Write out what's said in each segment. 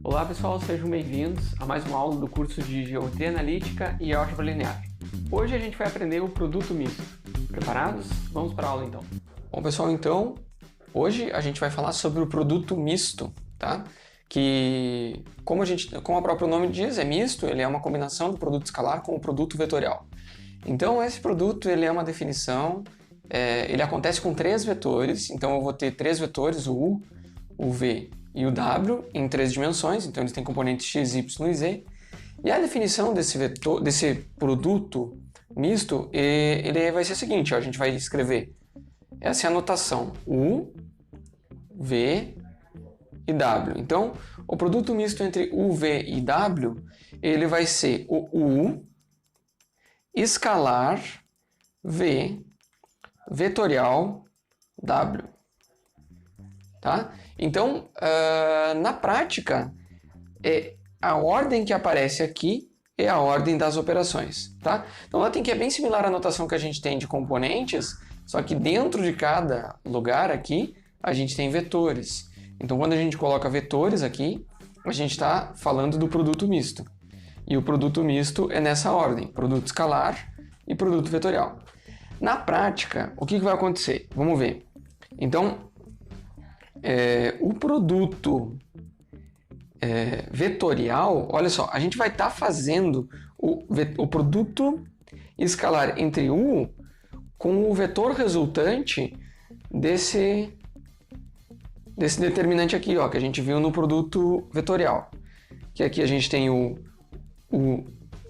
Olá pessoal, sejam bem-vindos a mais uma aula do curso de Geometria Analítica e Álgebra Linear. Hoje a gente vai aprender o produto misto. Preparados? Vamos para a aula então. Bom pessoal, então hoje a gente vai falar sobre o produto misto, tá? Que, como o próprio nome diz, é misto, ele é uma combinação do produto escalar com o produto vetorial. Então esse produto ele é uma definição, ele acontece com três vetores, então eu vou ter três vetores, o U, o V e o W, em três dimensões, então eles têm componentes x, y e z. E a definição desse produto misto, ele vai ser o seguinte, ó, a gente vai escrever essa é a notação U, V e W. Então, o produto misto entre U, V e W, ele vai ser o U escalar V vetorial W. Tá? Então, na prática, a ordem que aparece aqui é a ordem das operações. Tá? Então, notem que é bem similar à notação que a gente tem de componentes, só que dentro de cada lugar aqui, a gente tem vetores. Então, quando a gente coloca vetores aqui, a gente está falando do produto misto. E o produto misto é nessa ordem, produto escalar e produto vetorial. Na prática, o que vai acontecer? Vamos ver. Então, o produto vetorial, olha só, a gente vai estar fazendo o produto escalar entre U com o vetor resultante desse determinante aqui, ó, que a gente viu no produto vetorial. Que aqui a gente tem o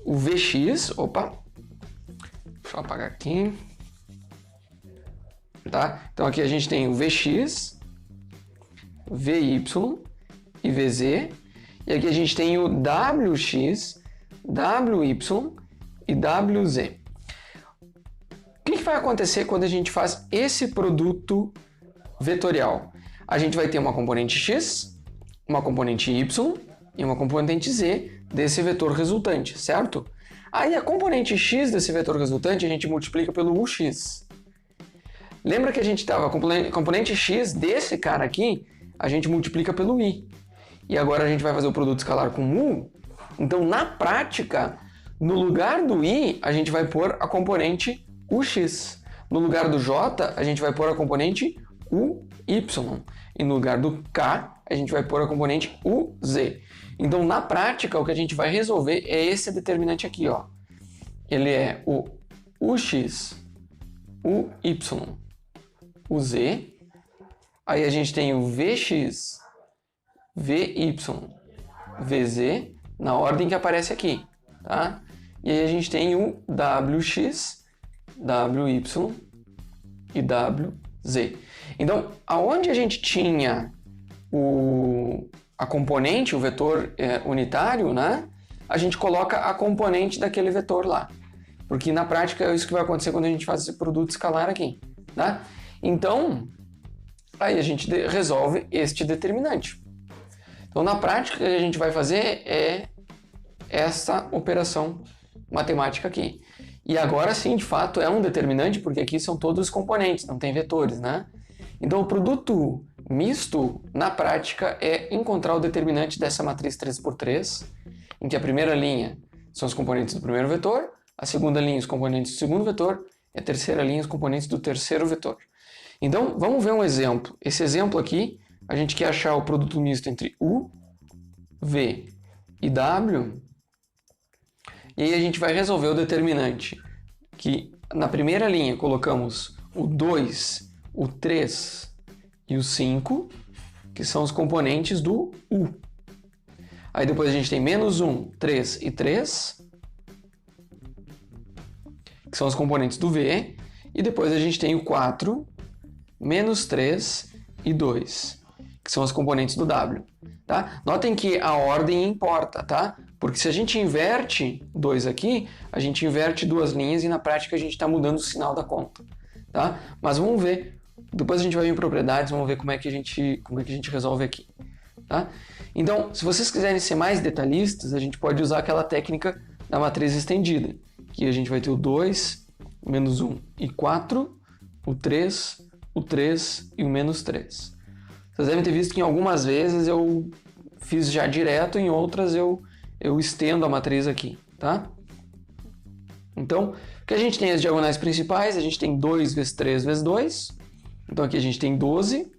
Vx, opa, deixa eu apagar aqui, tá? Então aqui a gente tem o Vx, Vy e Vz, e aqui a gente tem o Wx, Wy e Wz. O que vai acontecer quando a gente faz esse produto vetorial? A gente vai ter uma componente x, uma componente y e uma componente z desse vetor resultante, certo? Aí a componente x desse vetor resultante a gente multiplica pelo ux. Lembra que a gente estava componente x desse cara aqui, a gente multiplica pelo i. E agora a gente vai fazer o produto escalar com u. Então, na prática, no lugar do i, a gente vai pôr a componente ux. No lugar do j, a gente vai pôr a componente uy. E no lugar do k, a gente vai pôr a componente uz. Então, na prática, o que a gente vai resolver é esse determinante aqui, ó. Ele é o ux, uy, uz. Aí a gente tem o Vx, Vy, Vz, na ordem que aparece aqui, tá? E aí a gente tem o Wx, Wy e Wz. Então, aonde a gente tinha a componente, o vetor unitário, né? A gente coloca a componente daquele vetor lá. Porque na prática é isso que vai acontecer quando a gente faz esse produto escalar aqui, tá? Então, aí a gente resolve este determinante. Então, na prática, o que a gente vai fazer é essa operação matemática aqui. E agora sim, de fato, é um determinante, porque aqui são todos os componentes, não tem vetores, né? Então, o produto misto, na prática, é encontrar o determinante dessa matriz 3x3, em que a primeira linha são os componentes do primeiro vetor, a segunda linha os componentes do segundo vetor, e a terceira linha os componentes do terceiro vetor. Então, vamos ver um exemplo. Esse exemplo aqui, a gente quer achar o produto misto entre U, V e W, e aí a gente vai resolver o determinante, que na primeira linha colocamos o 2, o 3 e o 5, que são os componentes do U. Aí depois a gente tem menos 1, 3 e 3, que são os componentes do V, e depois a gente tem o 4, menos 3 e 2, que são os componentes do W. Tá? Notem que a ordem importa, tá? Porque se a gente inverte 2 aqui, a gente inverte duas linhas e na prática a gente está mudando o sinal da conta. Tá? Mas vamos ver, depois a gente vai em propriedades, vamos ver como é que a gente resolve aqui. Tá? Então, se vocês quiserem ser mais detalhistas, a gente pode usar aquela técnica da matriz estendida, que a gente vai ter o 2, menos 1 e 4, o 3, o 3 e o menos 3. Vocês devem ter visto que em algumas vezes eu fiz já direto, em outras eu estendo a matriz aqui, tá? Então, o que a gente tem as diagonais principais, a gente tem 2 vezes 3 vezes 2. Então aqui a gente tem 12.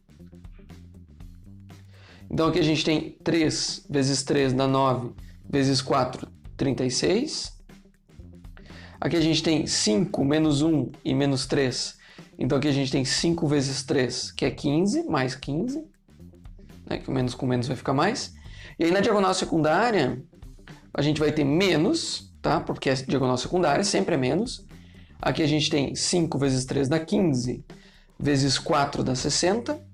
Então aqui a gente tem 3 vezes 3 dá 9, vezes 4, 36. Aqui a gente tem 5 menos 1 e menos 3. Então aqui a gente tem 5 vezes 3, que é 15, mais 15. Né? Que o menos com menos vai ficar mais. E aí na diagonal secundária, a gente vai ter menos, tá? Porque é diagonal secundária, sempre é menos. Aqui a gente tem 5 vezes 3 dá 15, vezes 4 dá 60.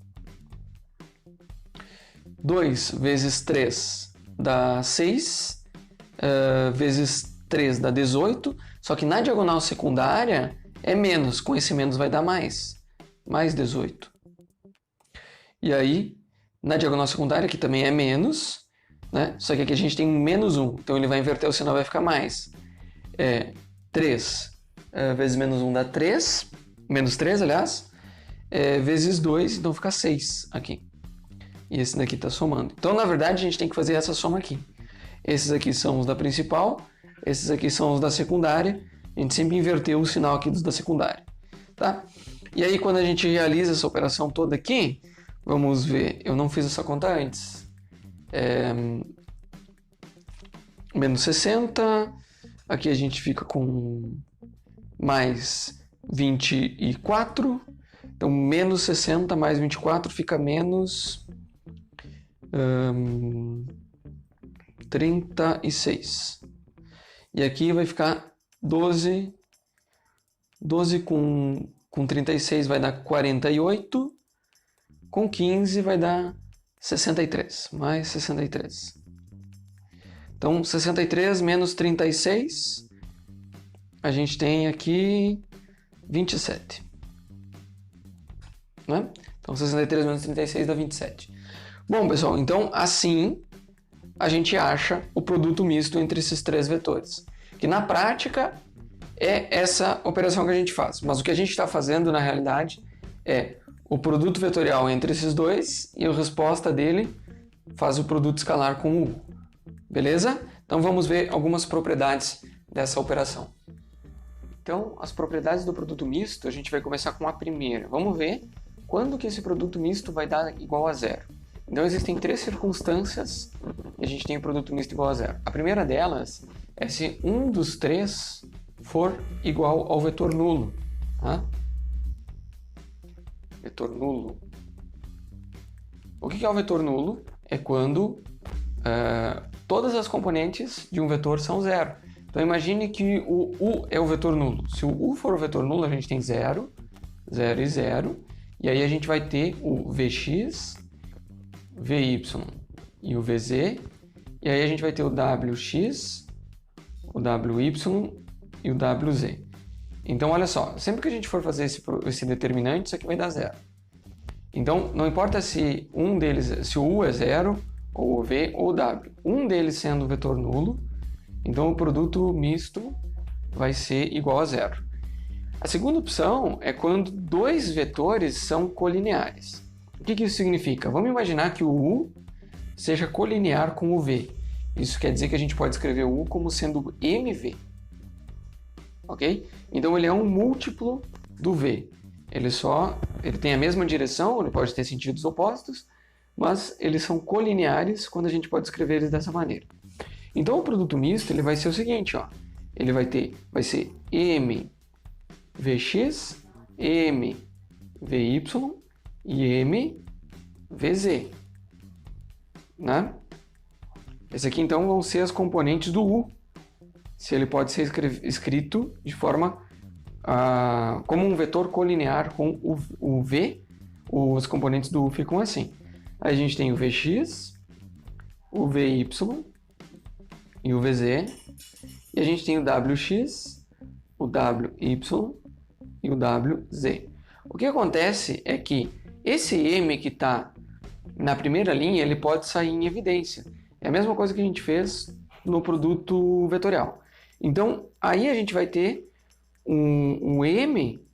2 vezes 3 dá 6, vezes 3 dá 18. Só que na diagonal secundária é menos, com esse menos vai dar mais 18. E aí, na diagonal secundária, que também é menos, né? Só que aqui a gente tem um menos 1, então ele vai inverter o sinal, vai ficar mais. 3 vezes menos 1 dá 3, menos 3, aliás, vezes 2, então fica 6 aqui. E esse daqui está somando. Então, na verdade, a gente tem que fazer essa soma aqui. Esses aqui são os da principal, esses aqui são os da secundária. A gente sempre inverteu o sinal aqui dos da secundária, tá? E aí, quando a gente realiza essa operação toda aqui, vamos ver, eu não fiz essa conta antes. Menos 60, aqui a gente fica com mais 24, então menos 60 mais 24 fica menos 36. E aqui vai ficar 12 com 36 vai dar 48, com 15 vai dar 63, mais 63. Então, 63 menos 36, a gente tem aqui 27. Né? Então, 63 menos 36 dá 27. Bom, pessoal, então assim a gente acha o produto misto entre esses três vetores. Que na prática é essa operação que a gente faz. Mas o que a gente está fazendo na realidade é o produto vetorial entre esses dois e a resposta dele faz o produto escalar com o U. Beleza? Então vamos ver algumas propriedades dessa operação. Então, as propriedades do produto misto, a gente vai começar com a primeira. Vamos ver quando que esse produto misto vai dar igual a zero. Então existem três circunstâncias e a gente tem o produto misto igual a zero. A primeira delas é se um dos três for igual ao vetor nulo. Tá? Vetor nulo. O que é o vetor nulo? É quando todas as componentes de um vetor são zero. Então imagine que o U é o vetor nulo. Se o U for o vetor nulo, a gente tem 0, 0 e 0. E aí a gente vai ter o Vx, Vy e o Vz. E aí a gente vai ter o Wx, o Wy e o Wz. Então olha só, sempre que a gente for fazer esse determinante, isso aqui vai dar 0. Então não importa se um deles, se o U é 0, ou o V ou o W. Um deles sendo o vetor nulo, então o produto misto vai ser igual a zero. A segunda opção é quando dois vetores são colineares. O que isso significa? Vamos imaginar que o U seja colinear com o V. Isso quer dizer que a gente pode escrever o U como sendo MV. Ok? Então ele é um múltiplo do V. Ele tem a mesma direção, ele pode ter sentidos opostos, mas eles são colineares quando a gente pode escrever eles dessa maneira. Então o produto misto ele vai ser o seguinte, ó. Ele vai ser M Vx, M Vy e M Vz. Né? Esse aqui então vão ser as componentes do U. Se ele pode ser escrito de forma como um vetor colinear com o V, os componentes do U ficam assim. Aí a gente tem o Vx, o Vy e o Vz. E a gente tem o Wx, o Wy e o Wz. O que acontece é que esse M que está na primeira linha, ele pode sair em evidência. É a mesma coisa que a gente fez no produto vetorial. Então, aí a gente vai ter um M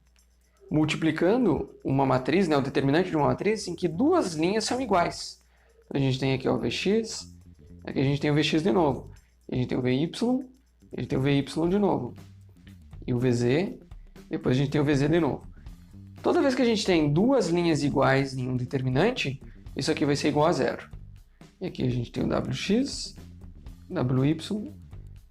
multiplicando uma matriz, né, o determinante de uma matriz, em que duas linhas são iguais. A gente tem aqui o Vx Aqui a gente tem o Vx de novo. A gente tem o Vy, a gente tem o Vy de novo. E o Vz, depois a gente tem o Vz de novo. Toda vez que a gente tem duas linhas iguais em um determinante, isso aqui vai ser igual a zero. E aqui a gente tem o Wx, Wy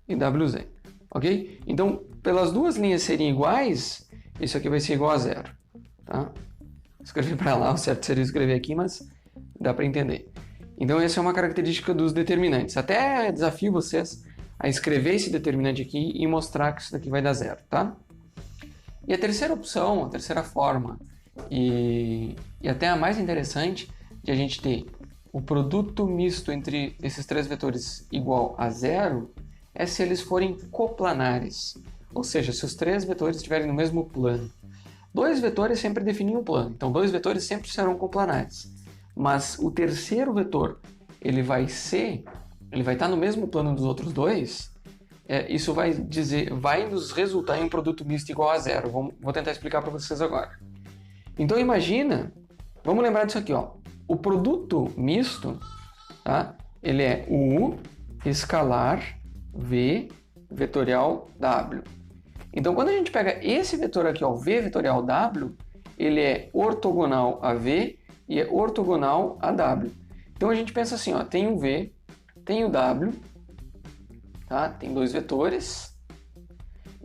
e Wz. Ok? Então, pelas duas linhas serem iguais, isso aqui vai ser igual a zero. Tá? Escrevi para lá, o certo seria escrever aqui, mas dá para entender. Então, essa é uma característica dos determinantes. Até desafio vocês a escrever esse determinante aqui e mostrar que isso daqui vai dar zero, tá? E a terceira opção, a terceira forma, e até a mais interessante, de a gente ter o produto misto entre esses três vetores igual a zero, é se eles forem coplanares. Ou seja, se os três vetores estiverem no mesmo plano. Dois vetores sempre definem um plano, então dois vetores sempre serão coplanares. Mas o terceiro vetor, ele vai estar no mesmo plano dos outros dois. Isso vai nos resultar em um produto misto igual a zero. Vou tentar explicar para vocês agora. Então imagina, vamos lembrar disso aqui, ó. O produto misto, tá? Ele é U escalar V vetorial W. Então quando a gente pega esse vetor aqui, ó, V vetorial W, ele é ortogonal a V e é ortogonal a W. Então a gente pensa assim, ó, tem o V, tem o W, tá? Tem dois vetores,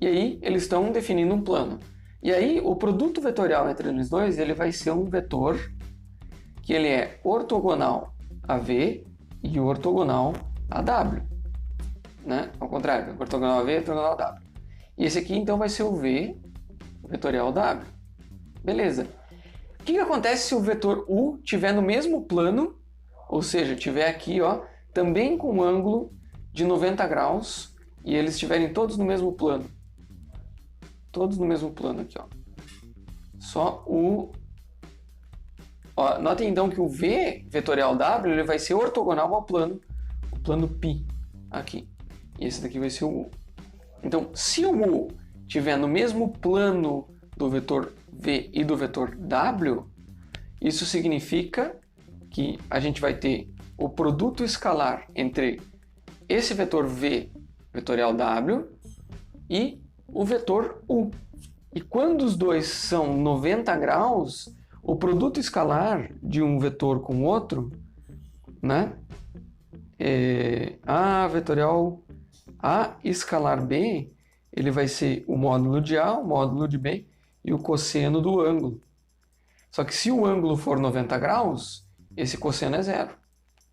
e aí eles estão definindo um plano. E aí o produto vetorial entre eles dois, ele vai ser um vetor que ele é ortogonal a V e ortogonal a W. Né? Ao contrário, ortogonal a V e ortogonal a W. E esse aqui então vai ser o V vetorial W. Beleza. O que acontece se o vetor U estiver no mesmo plano, ou seja, estiver aqui, ó, também com um ângulo de 90 graus e eles estiverem todos no mesmo plano? Todos no mesmo plano aqui, ó. Só o... Ó, notem então que o V vetorial W ele vai ser ortogonal ao plano, o plano π aqui. E esse daqui vai ser o U. Então, se o U estiver no mesmo plano do vetor V e do vetor W, isso significa que a gente vai ter o produto escalar entre esse vetor V vetorial W e o vetor U. E quando os dois são 90 graus, o produto escalar de um vetor com o outro, né? A vetorial A escalar B, ele vai ser o módulo de A, o módulo de B e o cosseno do ângulo. Só que se o ângulo for 90 graus, esse cosseno é zero.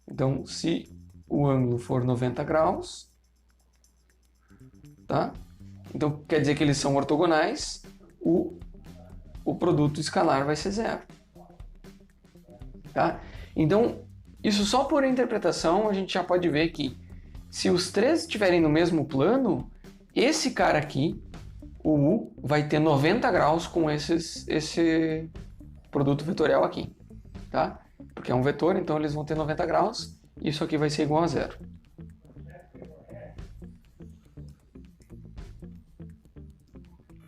Então, se o ângulo for 90 graus, tá? Então, quer dizer que eles são ortogonais, o produto escalar vai ser zero. Tá? Então, isso só por interpretação, a gente já pode ver que se os três estiverem no mesmo plano, esse cara aqui, o U, vai ter 90 graus com esse produto vetorial aqui. Tá? Porque é um vetor, então eles vão ter 90 graus, e isso aqui vai ser igual a zero.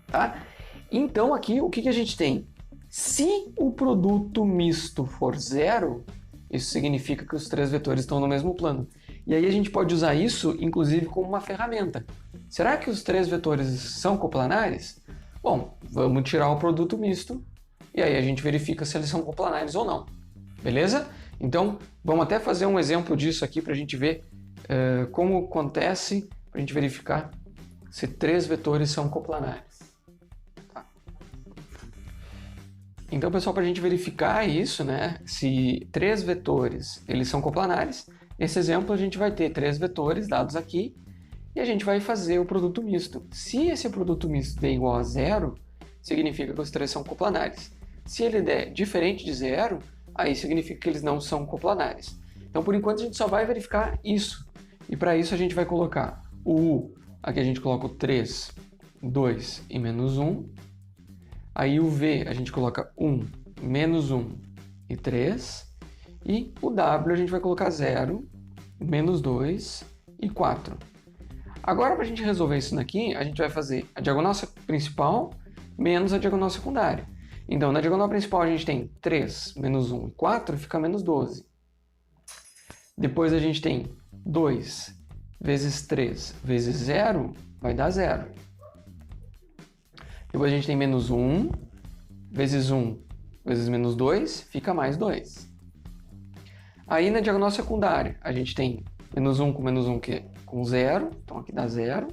Tá? Então aqui o que a gente tem? Se o produto misto for zero, isso significa que os três vetores estão no mesmo plano. E aí a gente pode usar isso, inclusive, como uma ferramenta. Será que os três vetores são coplanares? Bom, vamos tirar o produto misto e aí a gente verifica se eles são coplanares ou não. Beleza? Então, vamos até fazer um exemplo disso aqui para a gente ver como acontece, para a gente verificar se três vetores são coplanares. Então, pessoal, para a gente verificar isso, né, se três vetores eles são coplanares, nesse exemplo a gente vai ter três vetores dados aqui e a gente vai fazer o produto misto. Se esse produto misto der igual a zero, significa que os três são coplanares. Se ele der diferente de zero, aí significa que eles não são coplanares. Então, por enquanto, a gente só vai verificar isso. E para isso a gente vai colocar o U, aqui a gente coloca o 3, 2 e menos 1. Aí o V a gente coloca 1, menos 1 e 3. E o W a gente vai colocar 0, menos 2 e 4. Agora, para a gente resolver isso daqui, a gente vai fazer a diagonal principal menos a diagonal secundária. Então, na diagonal principal a gente tem 3, menos 1 e 4, fica menos 12. Depois a gente tem 2 vezes 3 vezes 0 vai dar 0. Depois a gente tem menos 1 vezes 1 vezes menos 2, fica mais 2. Aí na diagonal secundária, a gente tem menos 1 com menos 1 que com 0, então aqui dá 0.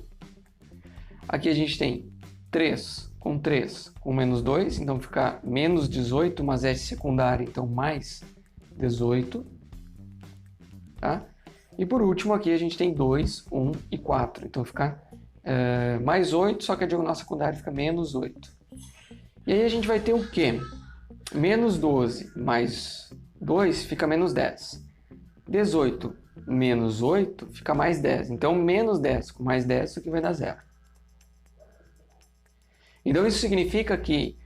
Aqui a gente tem 3 com menos 2, então fica menos 18, mas é secundária, então mais 18. Tá? E por último aqui a gente tem 2, 1 e 4, então fica mais 8, só que a diagonal secundária fica menos 8. E aí a gente vai ter o quê? Menos 12 mais 2 fica menos 10. 18 menos 8 fica mais 10. Então, menos 10 com mais 10, isso aqui vai dar 0. Então, isso significa que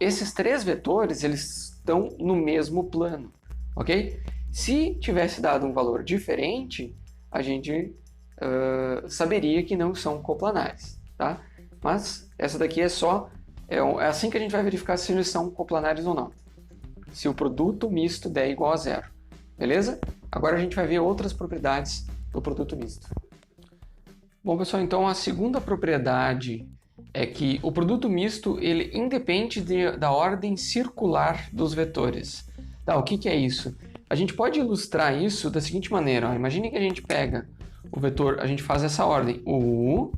esses três vetores eles estão no mesmo plano, ok? Se tivesse dado um valor diferente, a gente saberia que não são coplanares, tá? Mas essa daqui é só... É assim que a gente vai verificar se eles são coplanares ou não. Se o produto misto der igual a 0. Beleza? Agora a gente vai ver outras propriedades do produto misto. Bom, pessoal, então a segunda propriedade é que o produto misto ele independe da ordem circular dos vetores. Tá, o que é isso? A gente pode ilustrar isso da seguinte maneira. Ó. Imagine que a gente pega o vetor, a gente faz essa ordem. O U,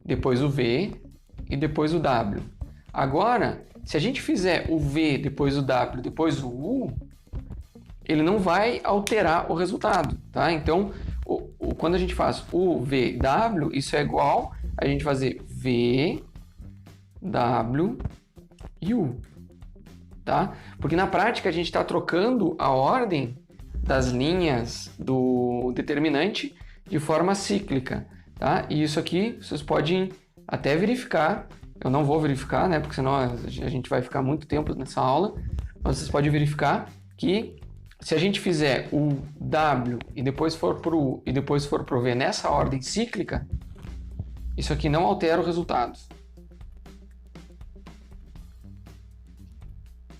depois o V e depois o W. Agora, se a gente fizer o V, depois o W, depois o U, ele não vai alterar o resultado, tá? Então, quando a gente faz o V, W, isso é igual a gente fazer V, W e U, tá? Porque na prática a gente está trocando a ordem das linhas do determinante de forma cíclica, tá? E isso aqui vocês podem até verificar. Eu não vou verificar, né? Porque senão a gente vai ficar muito tempo nessa aula. Mas vocês podem verificar que se a gente fizer o W e depois for para o U e depois for para o V nessa ordem cíclica, isso aqui não altera o resultado.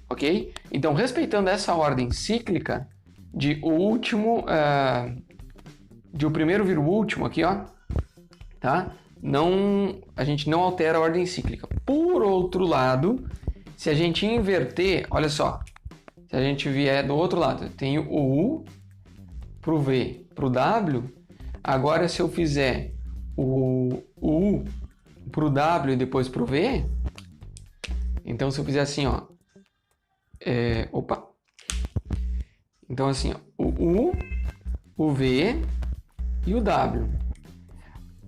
Ok? Então, respeitando essa ordem cíclica, de o primeiro vir o último aqui, ó, tá? A gente não altera a ordem cíclica. Por outro lado, se a gente inverter, olha só, se a gente vier do outro lado, tem o U para o V para o W. Agora, se eu fizer o U para o W e depois para o V, então se eu fizer assim, ó, então assim, ó, o U, o V e o W.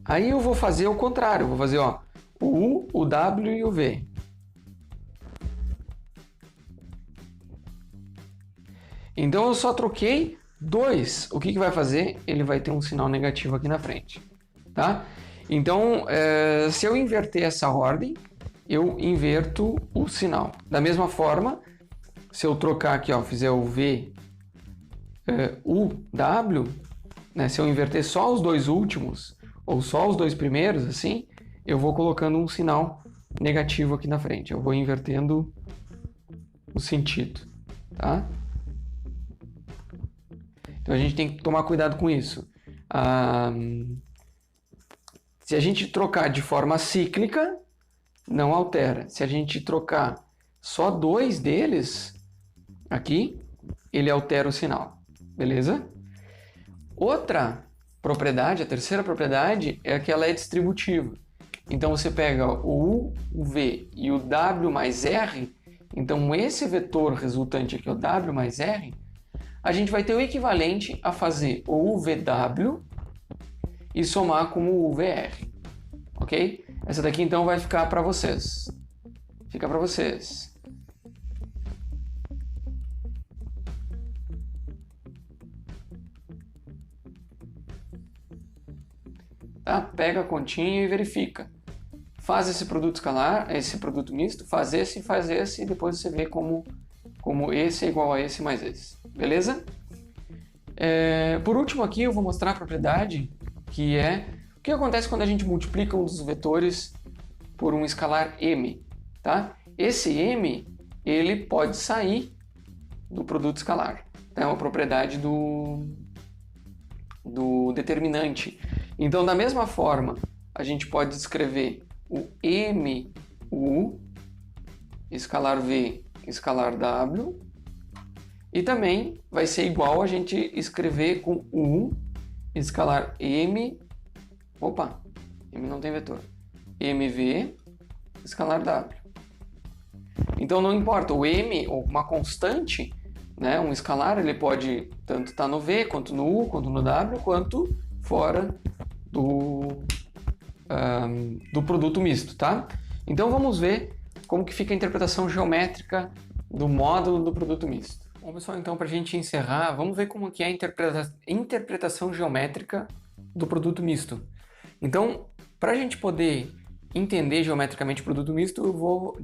Aí eu vou fazer o contrário, eu vou fazer ó, o U, o W e o V. Então eu só troquei 2. O que vai fazer? Ele vai ter um sinal negativo aqui na frente. Tá? Então, se eu inverter essa ordem, eu inverto o sinal. Da mesma forma, se eu trocar aqui, ó, fizer o V, U, W, né, se eu inverter só os dois últimos, ou só os dois primeiros, assim, eu vou colocando um sinal negativo aqui na frente. Eu vou invertendo o sentido, tá? Então a gente tem que tomar cuidado com isso. Se a gente trocar de forma cíclica, não altera. Se a gente trocar só 2 deles, aqui, ele altera o sinal. Beleza? Outra propriedade, a terceira propriedade, é que ela é distributiva. Então você pega o U, o V e o W mais R, então esse vetor resultante aqui, o W mais R, a gente vai ter o equivalente a fazer o UVW e somar com o UVR, ok? Essa daqui então vai ficar para vocês. Fica para vocês. Tá? Pega a continha e verifica. Faz esse produto escalar, esse produto misto, faz esse e depois você vê como esse é igual a esse mais esse. Beleza? Por último aqui eu vou mostrar a propriedade que é o que acontece quando a gente multiplica um dos vetores por um escalar m. Tá? Esse m ele pode sair do produto escalar. Então, é uma propriedade do determinante. Então, da mesma forma, a gente pode escrever o MU, escalar V, escalar W, e também vai ser igual a gente escrever com U, escalar M, opa, M não tem vetor, MV, escalar W. Então não importa, o M, ou uma constante, né, um escalar, ele pode tanto estar no V, quanto no U, quanto no W, quanto fora do produto misto, tá? Então vamos ver como que fica a interpretação geométrica do módulo do produto misto. Bom, pessoal, então para a gente encerrar, vamos ver como que é a interpretação geométrica do produto misto. Então, para a gente poder entender geometricamente o produto misto, eu vou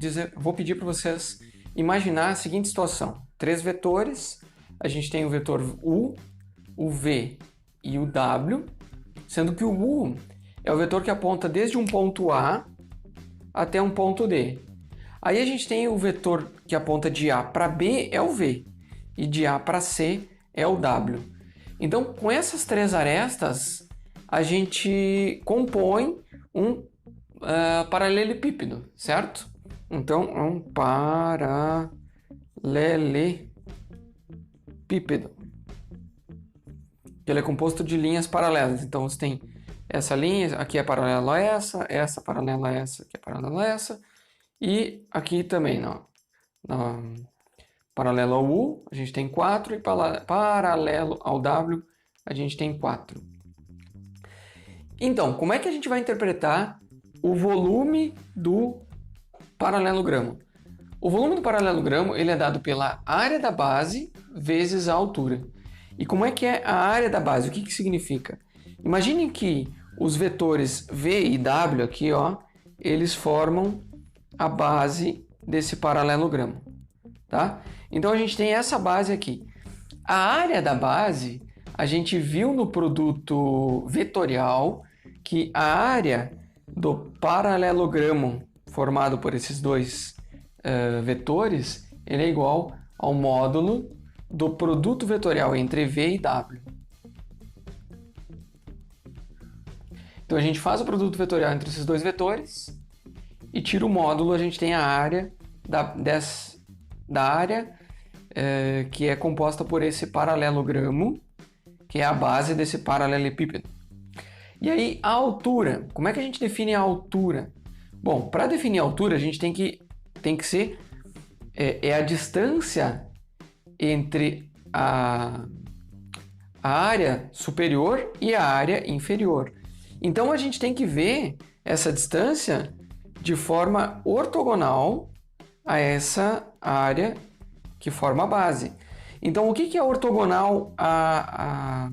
pedir para vocês imaginar a seguinte situação. 3 vetores, a gente tem o vetor U, o V e o W, sendo que o U é o vetor que aponta desde um ponto A até um ponto D. Aí a gente tem o vetor que aponta de A para B, é o V, e de A para C é o W. Então, com essas 3 arestas, a gente compõe um paralelepípedo, certo? Então, é um paralelepípedo. Ele é composto de linhas paralelas. Então, você tem essa linha, aqui é paralela a essa paralela a essa, aqui é paralela a essa. E aqui também, paralelo ao U, a gente tem 4, e paralelo ao W, a gente tem 4. Então, como é que a gente vai interpretar o volume do paralelogramo? O volume do paralelogramo ele é dado pela área da base vezes a altura. E como é que é a área da base? O que significa? Imaginem que os vetores V e W aqui, ó, eles formam a base desse paralelogramo, tá? Então a gente tem essa base aqui. A área da base, a gente viu no produto vetorial que a área do paralelogramo formado por esses dois vetores, ele é igual ao módulo do produto vetorial entre V e W. Então a gente faz o produto vetorial entre esses dois vetores e tira o módulo, a gente tem a área da área que é composta por esse paralelogramo, que é a base desse paralelepípedo. E aí a altura, como é que a gente define a altura? Bom, para definir a altura a gente tem que ser a distância entre a área superior e a área inferior. Então a gente tem que ver essa distância de forma ortogonal a essa área que forma a base. Então o que é ortogonal à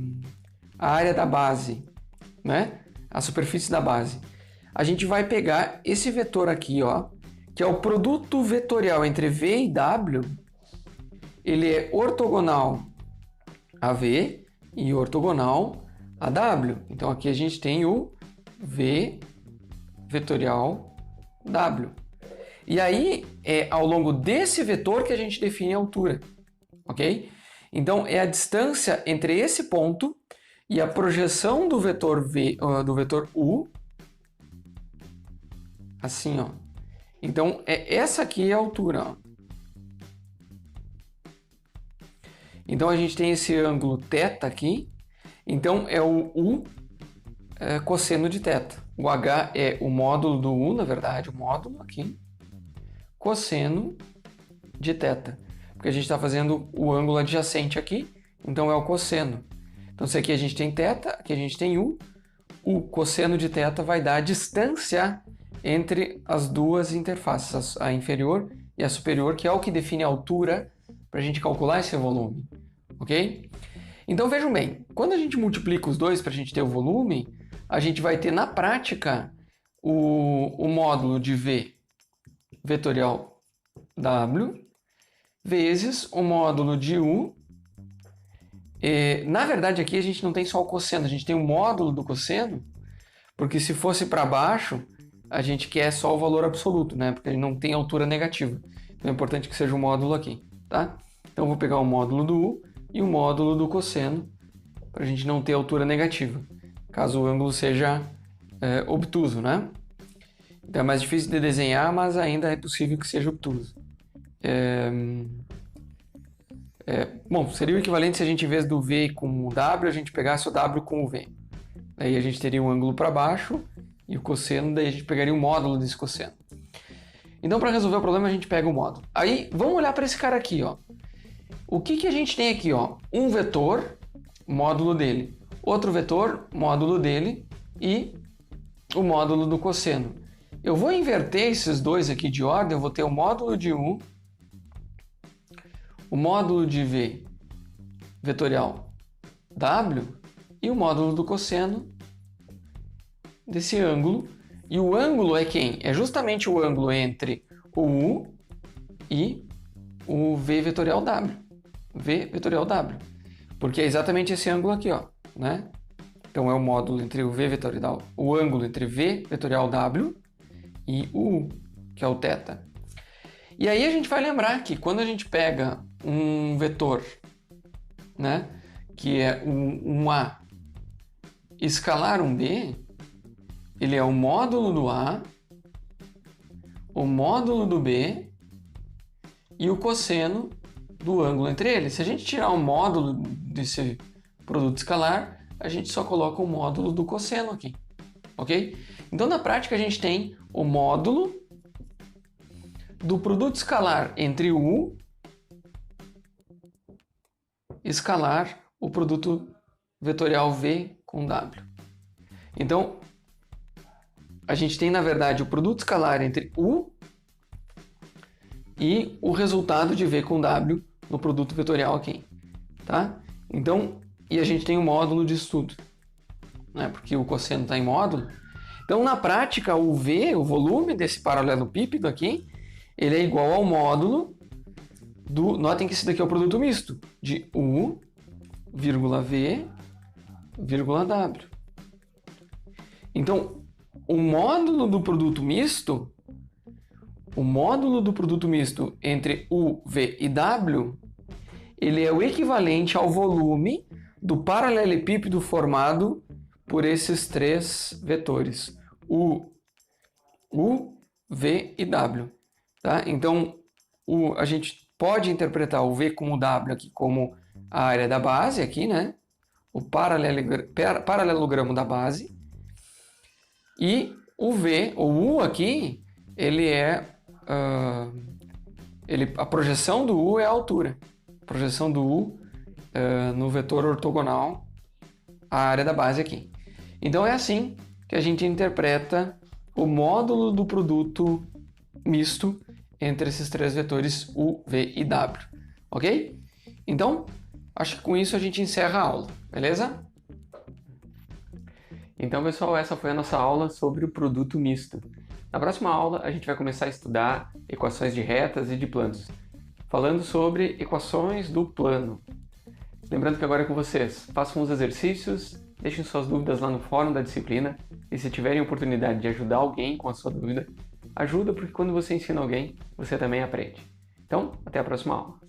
área da base, né? A superfície da base? A gente vai pegar esse vetor aqui, ó, que é o produto vetorial entre V e W, ele é ortogonal a V e ortogonal a W. Então aqui a gente tem o V vetorial W. E aí é ao longo desse vetor que a gente define a altura, ok? Então é a distância entre esse ponto e a projeção do vetor do vetor U, assim, ó. Então essa aqui é a altura, ó. Então a gente tem esse ângulo θ aqui, então é o U cosseno de θ. O H é o módulo do U, na verdade, o módulo aqui, cosseno de θ. Porque a gente está fazendo o ângulo adjacente aqui, então é o cosseno. Então se aqui a gente tem θ, aqui a gente tem U, o cosseno de θ vai dar a distância entre as duas interfaces, a inferior e a superior, que é o que define a altura para a gente calcular esse volume, ok? Então vejam bem, quando a gente multiplica os dois para a gente ter o volume, a gente vai ter na prática o módulo de V vetorial W vezes o módulo de U. Na verdade aqui a gente não tem só o cosseno, a gente tem o módulo do cosseno, porque se fosse para baixo a gente quer só o valor absoluto, né? Porque ele não tem altura negativa. Então é importante que seja o módulo aqui, tá? Então eu vou pegar o módulo do U e o módulo do cosseno para a gente não ter altura negativa, caso o ângulo seja obtuso, né? Então é mais difícil de desenhar, mas ainda é possível que seja obtuso. Bom, seria o equivalente se a gente, em vez do V com o W, a gente pegasse o W com o V. Daí a gente teria um ângulo para baixo e o cosseno, daí a gente pegaria o módulo desse cosseno. Então, para resolver o problema, a gente pega o módulo. Aí, vamos olhar para esse cara aqui, ó. O que a gente tem aqui, ó? Um vetor, módulo dele. Outro vetor, módulo dele. E o módulo do cosseno. Eu vou inverter esses dois aqui de ordem. Eu vou ter o módulo de U, o módulo de V vetorial W e o módulo do cosseno desse ângulo. E o ângulo é quem? É justamente o ângulo entre o U e o V vetorial W. V vetorial W. Porque é exatamente esse ângulo aqui, ó, né? Então é o módulo entre o V vetorial, o ângulo entre V vetorial W e o U, que é o θ. E aí a gente vai lembrar que quando a gente pega um vetor, né, que é um A escalar um B, ele é o módulo do A, o módulo do B e o cosseno do ângulo entre eles. Se a gente tirar o módulo desse produto escalar, a gente só coloca o módulo do cosseno aqui, ok? Então, na prática, a gente tem o módulo do produto escalar entre U escalar o produto vetorial V com W. Então, a gente tem, na verdade, o produto escalar entre U e o resultado de V com W no produto vetorial aqui, tá? Então, e a gente tem o módulo disso tudo, né? Porque o cosseno está em módulo. Então, na prática, o V, o volume desse paralelepípedo aqui, ele é igual ao módulo do... Notem que esse daqui é o produto misto de U, V, W. Então, o módulo do produto misto entre U, V e W, ele é o equivalente ao volume do paralelepípedo formado por esses três vetores, U, V e W. Tá? Então, a gente pode interpretar o V com o W aqui como a área da base, aqui, né? O paralelogramo da base. E o V, o U aqui, ele é... a projeção do U é a altura. A projeção do U no vetor ortogonal à área da base aqui. Então é assim que a gente interpreta o módulo do produto misto entre esses três vetores U, V e W. Ok? Então, acho que com isso a gente encerra a aula. Beleza? Então, pessoal, essa foi a nossa aula sobre o produto misto. Na próxima aula, a gente vai começar a estudar equações de retas e de planos, falando sobre equações do plano. Lembrando que agora é com vocês. Façam os exercícios, deixem suas dúvidas lá no fórum da disciplina e se tiverem oportunidade de ajudar alguém com a sua dúvida, ajuda, porque quando você ensina alguém, você também aprende. Então, até a próxima aula.